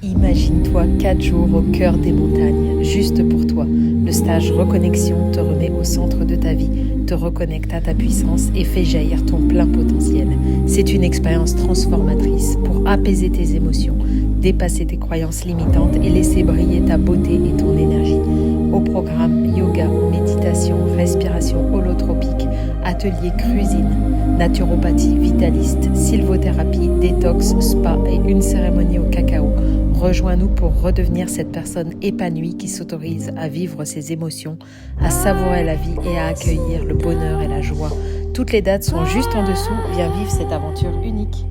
Imagine-toi 4 jours au cœur des montagnes, juste pour toi. Le stage Reconnexion te remet au centre de ta vie, te reconnecte à ta puissance et fait jaillir ton plein potentiel. C'est une expérience transformatrice pour apaiser tes émotions, dépasser tes croyances limitantes et laisser briller ta beauté et ton énergie. Au programme, yoga, méditation, respiration holotropique, atelier cuisine, naturopathie vitaliste, sylvothérapie, détox, spa et une cérémonie au cacao. Rejoins-nous pour redevenir cette personne épanouie qui s'autorise à vivre ses émotions, à savourer la vie et à accueillir le bonheur et la joie. Toutes les dates sont juste en dessous. Viens vivre cette aventure unique.